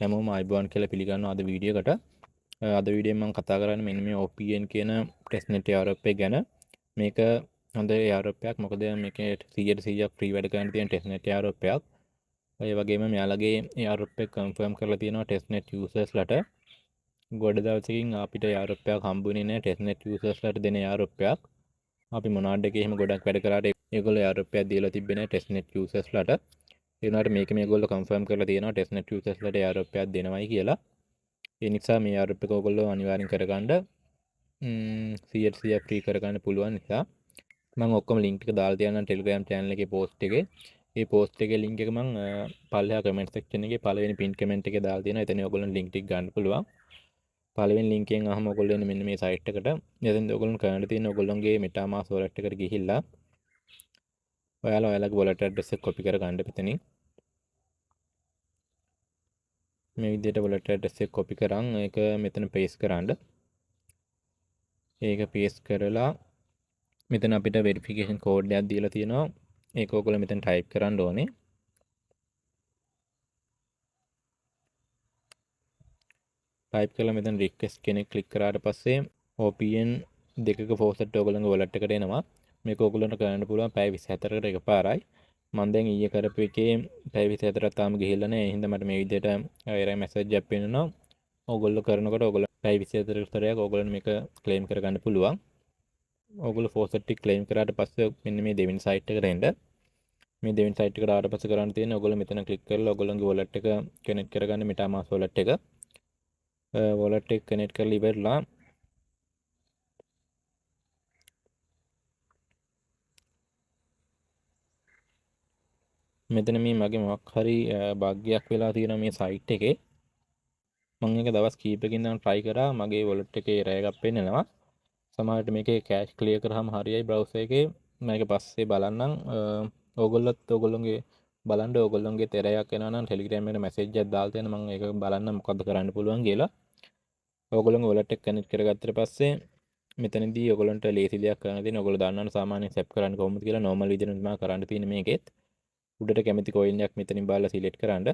හැමෝම අයිබෝන් කියලා පිළිගන්නවා අද වීඩියෝ එකට. අද වීඩියෝෙන් මම කතා කරන්නේ මෙන්න මේ OPN කියන ටෙස්ට්නෙට් ARP එක ගැන. මේක හොඳ ARP එකක්. මොකද මේකේ 100% ෆ්‍රී වැඩ කරන්න තියෙන ටෙස්ට්නෙට් ARP එකක්. ඒ වගේම මෙයාලගේ ARP එක කන්ෆර්ම් කරලා තියෙනවා ටෙස්ට්නෙට් යූසර්ස්ලට. ගොඩ දවසකින් අපිට ARP එකක් හම්බුනේ නැහැ ටෙස්ට්නෙට් යූසර්ස්ලට දෙන ARP එකක්. අපි මොනාඩ් එකේ එහෙම ගොඩක් වැඩ කරාට ඒගොල්ලෝ ARP එකක් දීලා තිබ්බේ නැහැ ටෙස්ට්නෙට් යූසර්ස්ලට. ඒ වුණාට මේක මේගොල්ලෝ කන්ෆර්ම් කරලා තියෙනවා ටෙස්ට්නෙට් යූසර්ස්ලට ARP එකක් දෙනවයි කියලා. ඒ නිසා මේ ARP එක ඔයගොල්ලෝ අනිවාර්යෙන් කරගන්න 100% ෆ්‍රී කරගන්න පුළුවන් නිසා මම ඔක්කොම ලින්ක් එක දාලා තියන්නම් Telegram channel එකේ post එකේ. මේ post එකේ link එක මම පල්ලෙහා comment section එකේ පළවෙනි pin comment එකේ දාලා තියෙනවා. එතන ඔයගොල්ලෝ link ටික ගන්න පුළුවන්. පළවෙනි link එකෙන් අහම ඔයගොල්ලෝ එන්නේ මෙන්න මේ site එකට. එතෙන් ඔයගොල්ලෝ කරන්න තියෙන ඔයගොල්ලෝගේ MetaMask wallet එකට ගිහිල්ලා ඔයාලගේ wallet address එක copy කරගන්න මෙතනින්. මේ විදිහට wallet address එක copy කරන් ඒක මෙතන paste කරන්න. ඒක paste කරලා මෙතන අපිට verification code එකක් දීලා තියෙනවා. ඒක ඔයගොල්ලෝ මෙතන type කරන්න ඕනේ. type කරලා මෙතන request කෙනෙක් click කරාට පස්සේ OPN දෙකක faucet ඔයගොල්ලෝගේ wallet එකට එනවා. මේක ඔයගොල්ලන්ට කරන්න පුළුවන් පැය 24කට එකපාරයි. මම දැන් ඊයේ කරපු එකේ පැය 24ක් තාම ගිහිල්ලා නැහැ. ඒ හින්දා මට මේ විදිහට error message එකක් පෙන්නනවා. ඔයගොල්ලෝ කරනකොට ඔයගොල්ලෝ පැය 24කට විතරයක් ඔයගොල්ලන්ට මේක claim කරගන්න පුළුවන්. ඔයගොල්ලෝ faucet එක claim කරාට පස්සේ මෙන්න මේ දෙවෙනි site එකට එන්න. මේ දෙවෙනි site එකට ආවට පස්සේ කරන්න තියෙන්නේ ඔයගොල්ලෝ මෙතන click කරලා ඔයගොල්ලන්ගේ wallet එක connect කරගන්න MetaMask wallet එක. wallet එක connect කරලා ඉවරලා මෙතන මේ මගේ මොකක් හරි බග්යක් වෙලා තියෙනවා මේ site එකේ. මම එක දවස් කීපකින් ඉඳන් try කරා මගේ wallet එකේ error එකක් පෙන්නනවා. සමහරවිට මේකේ cache clear කරාම හරියයි browser එකේ. මම ඒක පස්සේ බලන්නම්. ඕගොල්ලොත් ඕගොල්ලොන්ගේ බලන්න ඕගොල්ලොන්ගේ error එකක් එනවා නම් Telegram එකට message එකක් දාලා තියෙන මම ඒක බලන්න මොකද්ද කරන්න පුළුවන් කියලා. ඕගොල්ලොන්ගේ wallet එක connect කරගත්තට පස්සේ මෙතනදී ඔයගොල්ලන්ට ලේසි දෙයක් කරන්න තියෙන. ඔයගොල්ලෝ දන්නවනේ සාමාන්‍යයෙන් SAP කරන්න කොහොමද කියලා. normal විදිහට තමයි කරන්න තියෙන්නේ මේකෙත්. උඩට කැමති coin එකක් මෙතනින් බලලා select කරන්න.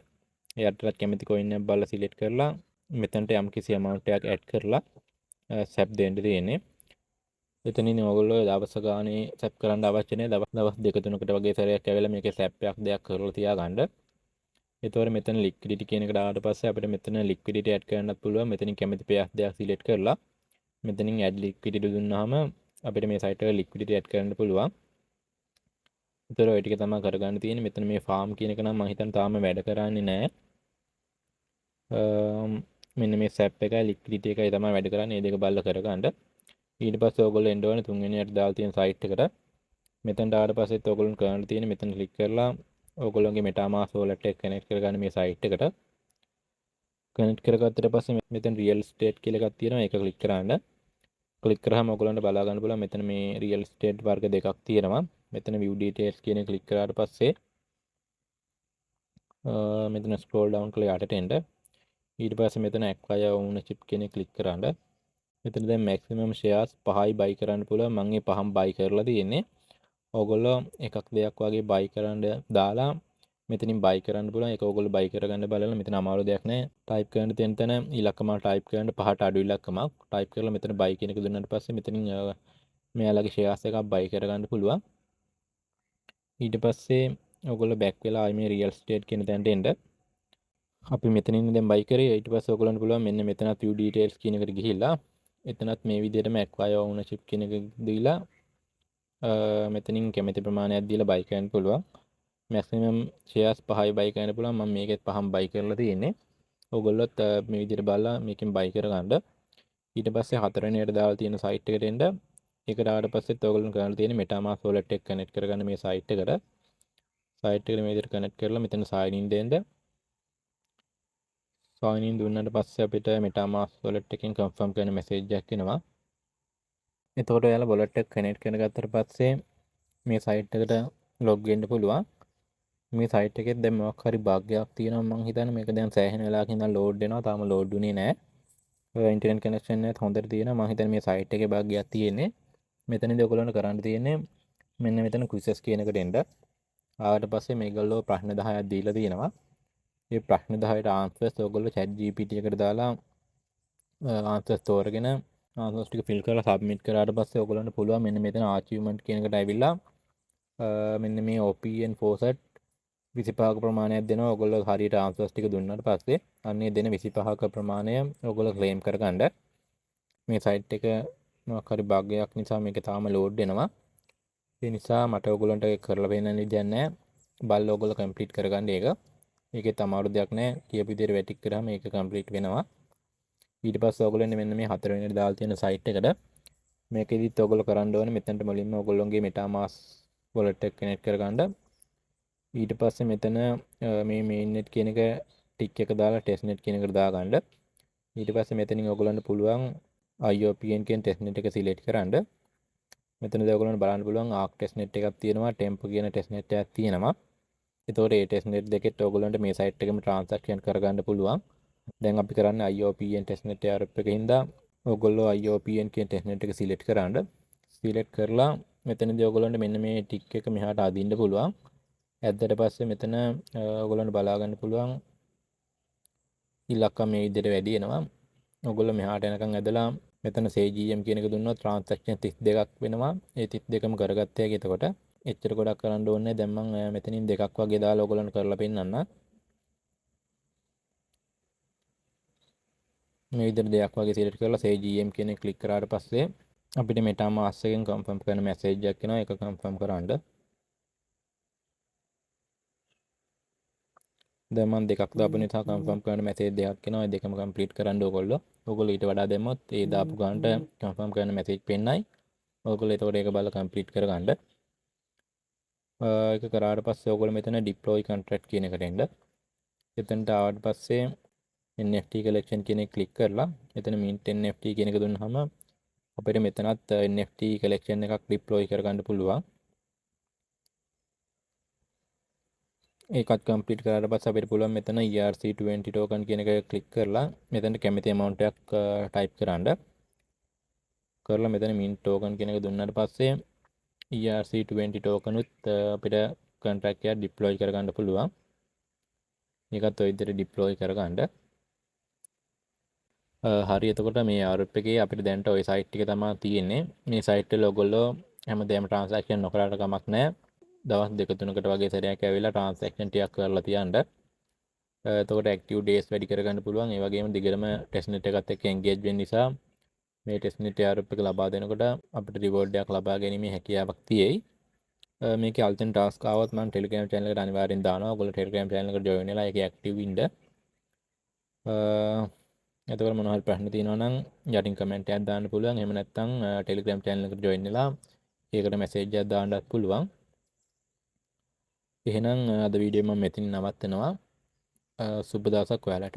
එයාටත් කැමති coin එකක් බලලා select කරලා මෙතනට යම්කිසි amount එකක් add කරලා SAP දෙන්න තියෙන්නේ. එතනින් ඔයගොල්ලෝ දවස් ගානේ SAP කරන්න අවශ්‍ය නැහැ. දවස් දෙක තුනකට වගේ සැරයක් ඇවිල්ලා මේකේ SAP එකක් දෙයක් කරලා තියාගන්න. එතකොට මෙතන liquidity කියන එකට ආවට පස්සේ අපිට මෙතන liquidity add කරන්නත් පුළුවන්. මෙතනින් කැමති pair දෙයක් select කරලා මෙතනින් add liquidity දුන්නාම අපිට මේ site එක liquidity add කරන්න පුළුවන්. ඒතර ඔය ටික තමයි කරගන්න තියෙන්නේ. මෙතන මේ farm කියන එක නම් මම හිතන්නේ තාම වැඩ කරන්නේ නැහැ. මෙන්න මේ SAP එකයි liquidity එකයි තමයි වැඩ කරන්නේ. මේ දෙක බලලා කරගන්න. ඊට පස්සේ ඔයගොල්ලෝ එන්න ඕනේ තුන්වෙනියට දාලා තියෙන site එකට. මෙතනට ආවට පස්සෙත් ඔයගොල්ලෝ කරන්න තියෙන්නේ මෙතන ක්ලික් කරලා ඔයගොල්ලෝගේ MetaMask wallet එක connect කරගන්න මේ site එකට. connect කරගත්තට පස්සේ මෙතන real estate කියලා එකක් තියෙනවා. ඒක ක්ලික් කරන්න. ක්ලික් කරාම ඔයගොල්ලන්ට බලා ගන්න පුළුවන් මෙතන මේ real estate වර්ග දෙකක් තියෙනවා. මෙතන view details කියන එක ක්ලික් කරාට පස්සේ මෙතන scroll down කරලා යටට එන්න. ඊට පස්සේ මෙතන acquire ownership කියන එක ක්ලික් කරන්න. මෙතන දැන් maximum shares 5යි buy කරන්න පුළුවන්. මම මේ 5ම buy කරලා තියෙන්නේ. ඕගොල්ලෝ එකක් දෙයක් වගේ buy කරන්න දාලා මෙතනින් buy කරන්න පුළුවන්. ඒක ඕගොල්ලෝ buy කරගන්න බලලා මෙතන අමාරු දෙයක් නැහැ. type කරන්න තියෙන තැන ඉලක්කම type කරන්න පහට අඩු ඉලක්කමක් type කරලා මෙතන buy කියන එක දුන්නාට පස්සේ මෙතනින් මෙයාලගේ shares එකක් buy කරගන්න පුළුවන්. ඊට පස්සේ ඕගොල්ලෝ back වෙලා ආයි මේ real estate කියන තැනට එන්න. අපි මෙතනින් දැන් buy කරේ. ඊට පස්සේ ඔයගොල්ලන්ට පුළුවන් මෙන්න මෙතනත් view details කියන එකට ගිහිල්ලා එතනත් මේ විදිහටම acquire ownership කියන එක දීලා මෙතනින් කැමති ප්‍රමාණයක් දීලා buy කරන්න පුළුවන්. maximum shares 5යි buy කරන්න පුළුවන්. මම මේකෙත් 5ම buy කරලා තියෙන්නේ. ඔයගොල්ලොත් මේ විදිහට බලලා මේකෙන් buy කරගන්න. ඊට පස්සේ හතරවෙනියට දාලා තියෙන site එකට එන්න. ඒකට ආවට පස්සෙත් ඔයගොල්ලෝ කරන්න තියෙන්නේ MetaMask wallet එක connect කරගන්න මේ site එකට. site එකට මේ විදිහට connect කරලා මෙතන sign in දෙන්න. sign in දුන්නාට පස්සේ අපිට MetaMask wallet එකෙන් confirm කරන message එකක් එනවා. එතකොට ඔයාලා wallet එක connect කරගත්තට පස්සේ මේ site එකට log වෙන්න පුළුවන්. මේ site එකෙත් දැන් මොකක් හරි බග් එකක් තියෙනවා මම හිතන්නේ මේක දැන් සෑහෙන වෙලාවකින් ඉඳන් load වෙනවා. තාම load වුණේ නැහැ. ඉන්ටර්නෙට් කනෙක්ෂන් එකත් හොඳට තියෙනවා. මම හිතන්නේ මේ site එකේ බග් එකක් තියෙන්නේ. මෙතනදී ඔයගොල්ලන්ට කරන්න තියෙන්නේ මෙන්න මෙතන quizzes කියන එකට එන්න. ආවට පස්සේ මේගොල්ලෝ ප්‍රශ්න 10ක් දීලා තියෙනවා. මේ ප්‍රශ්න 10ට ආන්සර්ස් ඔයගොල්ලෝ chat GPT එකට දාලා ආන්සර්ස් තෝරගෙන ආන්සර්ස් ටික ෆිල් කරලා සබ්මිට් කරාට පස්සේ ඔයගොල්ලන්ට පුළුවන් මෙන්න මෙතන achievement කියන එකට ඇවිල්ලා මෙන්න මේ OPN FOSAT 25ක ප්‍රමාණයක් දෙනවා. ඔයගොල්ලෝ හරියට ආන්සර්ස් ටික දුන්නාට පස්සේ අන්නේ දෙන 25ක ප්‍රමාණය ඔයගොල්ලෝ ක්ලේම් කරගන්න. මේ සයිට් එක මොකක් හරි බග් එකක් නිසා මේක තාම ලෝඩ් වෙනවා. ඒ නිසා මට ඔයගොල්ලන්ට කරලා පෙන්නන්න විදියක් නැහැ. බලලා ඔයගොල්ලෝ කම්ප්ලීට් කරගන්න ඒක. ඒකෙත් අමාරු දෙයක් නැහැ. කියපු විදිහට වැටික් කරාම ඒක කම්ප්ලීට් වෙනවා. ඊට පස්සේ ඔයගොල්ලෝ මෙන්න මේ 4 වෙනියට දාලා තියෙන සයිට් එකට මේකෙදිත් ඔයගොල්ලෝ කරන්න ඕනේ මෙතනට මුලින්ම ඔයගොල්ලෝගේ MetaMask wallet එක කනෙක්ට් කරගන්න. ඊට පස්සේ මෙතන මේ mainnet කියන එක ටික් එක දාලා testnet කියන එකට දාගන්න. ඊට පස්සේ මෙතනින් ඔයගොල්ලන්ට පුළුවන් IOPN කියන testnet එක select කරන්න. මෙතනදී ඔයගොල්ලන්ට බලන්න පුළුවන් arc testnet එකක් තියෙනවා, temp කියන testnet එකක් තියෙනවා. එතකොට මේ testnet දෙකෙත් ඔයගොල්ලන්ට මේ site එකෙම transaction කරගන්න පුළුවන්. දැන් අපි කරන්නේ IOPN testnet app එකකින්ද ඔයගොල්ලෝ IOPN කියන testnet එක select කරන්න. select කරලා මෙතනදී ඔයගොල්ලන්ට මෙන්න මේ ටික් එක මෙහාට අදින්න පුළුවන්. ඇද්දට පස්සේ මෙතන ඔයගොල්ලන්ට බලා ගන්න පුළුවන් ඉලක්කම් මේ විදිහට වැඩි වෙනවා. ඔයගොල්ලෝ මෙහාට යනකම් ඇදලා මෙතන CGM කියන එක දුන්නොත් transaction 32ක් වෙනවා. ඒ 32ම කරගත්ත හැකි. එතකොට එච්චර ගොඩක් කරන්න ඕනේ. දැන් මම මෙතනින් දෙකක් වගේ දාලා ඔයගොල්ලන්ට කරලා පෙන්නන්න. මේ විදිහට දෙයක් වගේ සිලෙක්ට් කරලා CGM කියන එක ක්ලික් කරාට පස්සේ අපිට MetaMask එකෙන් කන්ෆර්ම් කරන මැසේජ් එකක් එනවා. ඒක කන්ෆර්ම් කරන්න. දැන් මම දෙකක් දාපු නිසා කන්ෆර්ම් කරන මැසේජ් දෙකක් එනවා. ඒ දෙකම කම්ප්ලීට් කරන්න ඕගොල්ලෝ. ඔයගොල්ලෝ ඊට වඩා දැම්මොත් ඒ දාපු ගානට කන්ෆර්ම් කරන මැසේජ් පෙන්නයි. ඔයගොල්ලෝ එතකොට ඒක බලලා කම්ප්ලීට් කරගන්න. ඒක කරාට පස්සේ ඔයගොල්ලෝ මෙතන deploy contract කියන එකට එන්න. එතනට ආවට පස්සේ NFT collection කියන එක ක්ලික් කරලා මෙතන mint NFT කියන එක දුන්නාම අපිට මෙතනත් NFT collection එකක් deploy කරගන්න පුළුවන්. ඒකත් කම්ප්ලීට් කරාට පස්සේ අපිට පුළුවන් මෙතන ERC20 token කියන එක ක්ලික් කරලා මෙතන කැමති amount එකක් type කරන්න. කරලා මෙතන mint token කියන එක දුන්නාට පස්සේ ERC20 token උත් අපිට contract එක deploy කරගන්න පුළුවන්. ඒකත් ඔය විදිහට deploy කරගන්න. හරි එතකොට මේ RP එකේ අපිට දැන්ට ওই site එක තමයි තියෙන්නේ. මේ site එක ඔයගොල්ලෝ හැමදේම transaction නොකරාට කමක් නැහැ. දවස් 2-3කට වගේ සැරයක් ඇවිල්ලා transaction ටිකක් කරලා තියන්න. එතකොට active days වැඩි කරගන්න පුළුවන්. ඒ වගේම දිගටම testnet එකත් එක්ක engage වෙන්න නිසා මේ testnet RP එක ලබා දෙනකොට අපිට reward එකක් ලබා ගැනීමේ හැකියාවක් තියෙයි. මේකේ අලුතෙන් task ආවොත් මම Telegram channel එකට අනිවාර්යෙන් දානවා. ඔයගොල්ලෝ Telegram channel එකට join වෙලා ඒකේ active වෙන්න. එතකොට මොනවා හරි ප්‍රශ්න තියෙනවා නම් යටින් කමෙන්ට් එකක් දාන්න පුළුවන්. එහෙම නැත්නම් Telegram channel එකට join වෙලා ඒකට message එකක් දාන්නත් පුළුවන්. එහෙනම් අද වීඩියෝ මම මෙතනින් නවත්තනවා. සුබ දවසක් ඔයාලට.